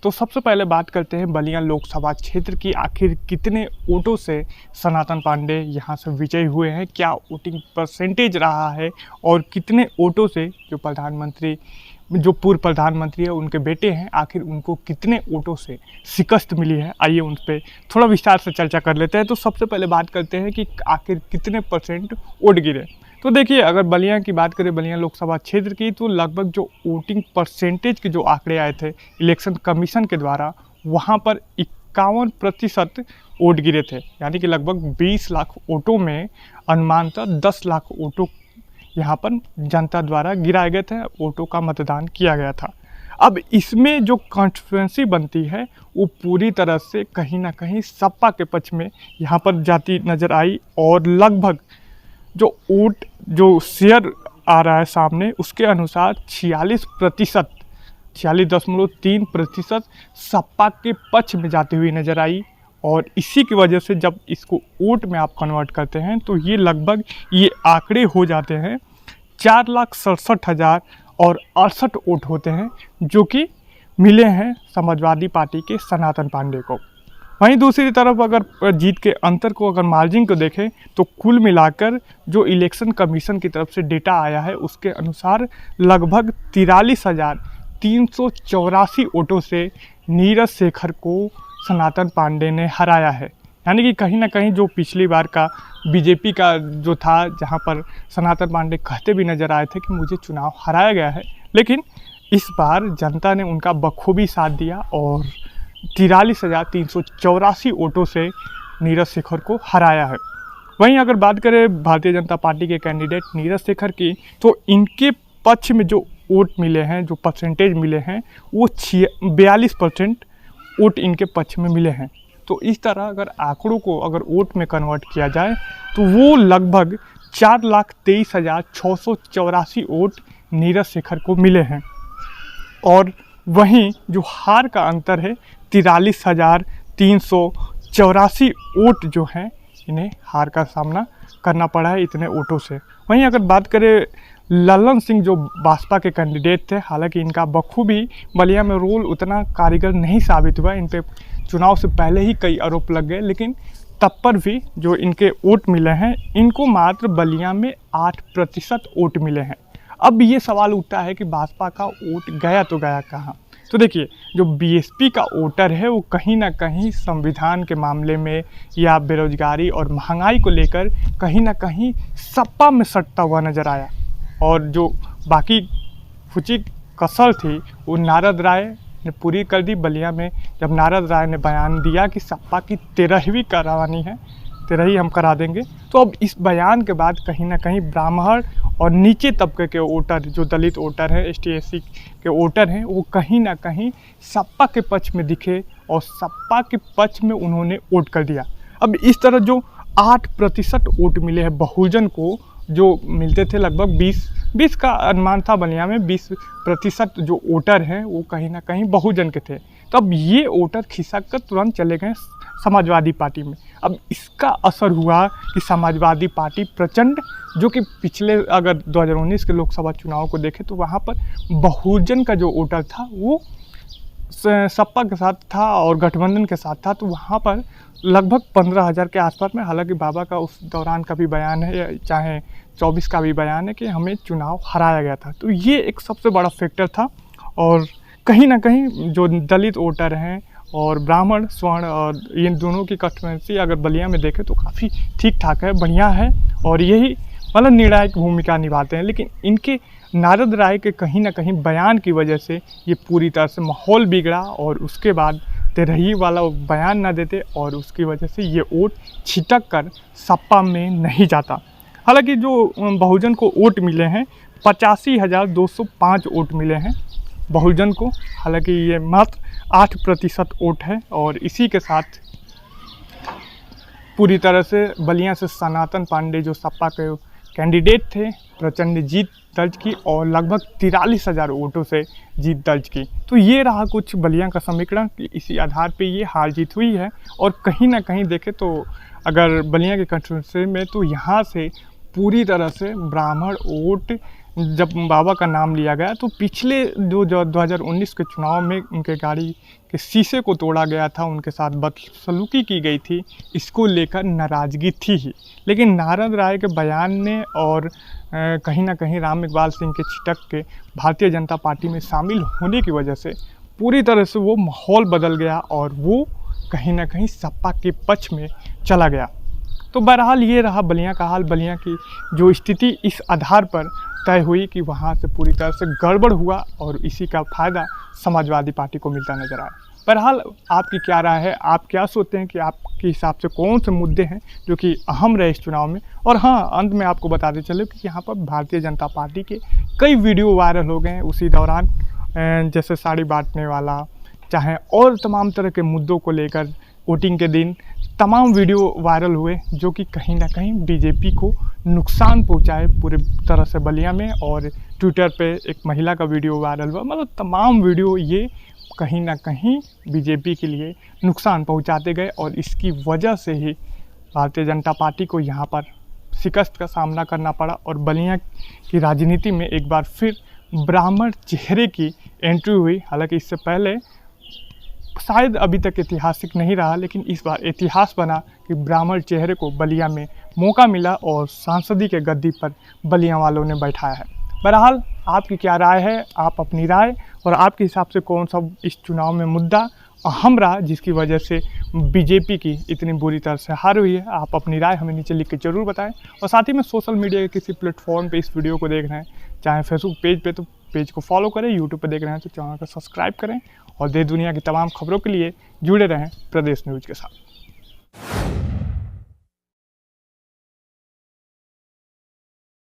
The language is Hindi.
तो सबसे पहले बात करते हैं बलिया लोकसभा क्षेत्र की। आखिर कितने वोटों से सनातन पांडे यहां से विजयी हुए हैं, क्या वोटिंग परसेंटेज रहा है और कितने वोटों से जो पूर्व प्रधानमंत्री है उनके बेटे हैं, आखिर उनको कितने वोटों से शिकस्त मिली है। आइए उन पर थोड़ा विस्तार से चर्चा कर लेते हैं। तो सबसे पहले बात करते हैं कि आखिर कितने परसेंट वोट गिरे। तो देखिए, अगर बलिया की बात करें, बलिया लोकसभा क्षेत्र की, तो लगभग जो वोटिंग परसेंटेज के जो आंकड़े आए थे इलेक्शन कमीशन के द्वारा, वहाँ पर 51% वोट गिरे थे। यानी कि लगभग 20 लाख वोटों में अनुमानतः 10 लाख वोटों यहाँ पर जनता द्वारा गिराए गए थे, वोटों का मतदान किया गया था। अब इसमें जो कॉन्स्टिट्यूएंसी बनती है वो पूरी तरह से कहीं ना कहीं सपा के पक्ष में यहाँ पर जाती नज़र आई, और लगभग जो वोट जो शेयर आ रहा है सामने, उसके अनुसार 46.3% सपा के पक्ष में जाती हुई नज़र आई। और इसी की वजह से जब इसको वोट में आप कन्वर्ट करते हैं तो ये लगभग ये आंकड़े हो जाते हैं 4,67,000 और 68 वोट होते हैं, जो कि मिले हैं समाजवादी पार्टी के सनातन पांडे को। वहीं दूसरी तरफ अगर जीत के अंतर को, अगर मार्जिन को देखें, तो कुल मिलाकर जो इलेक्शन कमीशन की तरफ से डेटा आया है उसके अनुसार लगभग 43,384 वोटों से नीरज शेखर को सनातन पांडे ने हराया है। यानी कि कहीं ना कहीं जो पिछली बार का बीजेपी का जो था, जहां पर सनातन पांडे कहते भी नज़र आए थे कि मुझे चुनाव हराया गया है, लेकिन इस बार जनता ने उनका बखूबी साथ दिया और 43,384 वोटों से नीरज शेखर को हराया है। वहीं अगर बात करें भारतीय जनता पार्टी के कैंडिडेट नीरज शेखर की, तो इनके पक्ष में जो वोट मिले हैं, जो परसेंटेज मिले हैं, वो 42% वोट इनके पक्ष में मिले हैं। तो इस तरह अगर आंकड़ों को अगर वोट में कन्वर्ट किया जाए तो वो लगभग 4,23,684 वोट नीरज शेखर को मिले हैं। और वहीं जो हार का अंतर है 43,384 वोट जो हैं, इन्हें हार का सामना करना पड़ा है इतने वोटों से। वहीं अगर बात करें ललन सिंह, जो भाजपा के कैंडिडेट थे, हालांकि इनका बखूबी बलिया में रोल उतना कारगर नहीं साबित हुआ। इन पे चुनाव से पहले ही कई आरोप लग गए, लेकिन तब पर भी जो इनके वोट मिले हैं, इनको मात्र बलिया में 8% वोट मिले हैं। अब ये सवाल उठता है कि भाजपा का वोट गया तो गया कहाँ। तो देखिए, जो बीएसपी का वोटर है वो कहीं ना कहीं संविधान के मामले में या बेरोजगारी और महंगाई को लेकर कहीं ना कहीं सपा में सटता हुआ नज़र आया। और जो बाकी फुची कसर थी वो नारद राय ने पूरी कर दी बलिया में, जब नारद राय ने बयान दिया कि सपा की 13वीं करवानी है, 13वीं हम करा देंगे। तो अब इस बयान के बाद कहीं ना कहीं ब्राह्मण और नीचे तबके के वोटर, जो दलित वोटर हैं, ST SC के वोटर हैं, वो कहीं ना कहीं सपा के पक्ष में दिखे और सपा के पक्ष में उन्होंने वोट कर दिया। अब इस तरह जो 8% वोट मिले हैं बहुजन को, जो मिलते थे लगभग 20 का अनुमान था बलिया में, 20% जो वोटर हैं वो कहीं ना कहीं बहुजन के थे। तो अब ये वोटर खिसक कर तुरंत चले गए समाजवादी पार्टी में। अब इसका असर हुआ कि समाजवादी पार्टी प्रचंड, जो कि पिछले अगर 2019 के लोकसभा चुनाव को देखें तो वहाँ पर बहुजन का जो वोटर था वो सपा के साथ था और गठबंधन के साथ था। तो वहाँ पर लगभग 15,000 के आसपास में, हालांकि बाबा का उस दौरान का भी बयान है, चाहे 24 का भी बयान है कि हमें चुनाव हराया गया था। तो ये एक सबसे बड़ा फैक्टर था। और कहीं ना कहीं जो दलित वोटर हैं और ब्राह्मण स्वर्ण और इन दोनों की कॉन्स्टिट्यूएंसी अगर बलिया में देखें तो काफ़ी ठीक ठाक है, बढ़िया है, और यही मतलब निर्णायक भूमिका निभाते हैं। लेकिन इनके नारद राय के कहीं ना कहीं बयान की वजह से ये पूरी तरह से माहौल बिगड़ा, और उसके बाद 13वीं वाला बयान ना देते और उसकी वजह से ये वोट छिटक कर सपा में नहीं जाता। हालांकि जो बहुजन को वोट मिले हैं 85,205 वोट मिले हैं बहुजन को, हालांकि ये मात्र 8% वोट है। और इसी के साथ पूरी तरह से बलिया से सनातन पांडे जो सपा के कैंडिडेट थे, प्रचंड जीत दर्ज की और लगभग 43,000 वोटों से जीत दर्ज की। तो ये रहा कुछ बलिया का समीकरण कि इसी आधार पे ये हार जीत हुई है। और कहीं ना कहीं देखें तो अगर बलिया के कंस्टिट्यूएंसी में, तो यहाँ से पूरी तरह से ब्राह्मण वोट जब बाबा का नाम लिया गया तो पिछले जो 2019 के चुनाव में उनके गाड़ी के शीशे को तोड़ा गया था, उनके साथ बदसलूकी की गई थी, इसको लेकर नाराज़गी थी ही। लेकिन नारद राय के बयान ने और कहीं ना कहीं राम इकबाल सिंह के छिटक के भारतीय जनता पार्टी में शामिल होने की वजह से पूरी तरह से वो माहौल बदल गया और वो कहीं ना कहीं सपा के पक्ष में चला गया। तो बहरहाल ये रहा बलिया का हाल। बलिया की जो स्थिति इस आधार पर तय हुई कि वहाँ से पूरी तरह से गड़बड़ हुआ और इसी का फ़ायदा समाजवादी पार्टी को मिलता नजर आया। बहरहाल आपकी क्या राय है, आप क्या सोचते हैं कि आपके हिसाब से कौन से मुद्दे हैं जो कि अहम रहे इस चुनाव में। और हाँ, अंत में आपको बताते चले कि यहाँ पर भारतीय जनता पार्टी के कई वीडियो वायरल हो गए हैं उसी दौरान, जैसे साड़ी बांटने वाला, चाहे और तमाम तरह के मुद्दों को लेकर वोटिंग के दिन तमाम वीडियो वायरल हुए जो कि कहीं ना कहीं बीजेपी को नुकसान पहुंचाए पूरे तरह से बलिया में। और ट्विटर पे एक महिला का वीडियो वायरल हुआ, मतलब तमाम वीडियो ये कहीं ना कहीं बीजेपी के लिए नुकसान पहुंचाते गए और इसकी वजह से ही भारतीय जनता पार्टी को यहाँ पर शिकस्त का सामना करना पड़ा और बलिया की राजनीति में एक बार फिर ब्राह्मण चेहरे की एंट्री हुई। हालांकि इससे पहले शायद अभी तक ऐतिहासिक नहीं रहा, लेकिन इस बार इतिहास बना कि ब्राह्मण चेहरे को बलिया में मौका मिला और सांसदी के गद्दी पर बलिया वालों ने बैठाया है। बहरहाल आपकी क्या राय है, आप अपनी राय और आपके हिसाब से कौन सा इस चुनाव में मुद्दा अहम रहा जिसकी वजह से बीजेपी की इतनी बुरी तरह से हार हुई है, आप अपनी राय हमें नीचे लिख के ज़रूर बताएं। और साथ ही में सोशल मीडिया के किसी प्लेटफॉर्म पे इस वीडियो को देख रहे हैं, चाहे फेसबुक पेज पे तो पेज को फॉलो करें, यूट्यूब पे देख रहे हैं तो चैनल को सब्सक्राइब करें और देश दुनिया की तमाम खबरों के लिए जुड़े रहें प्रदेश न्यूज़ के साथ।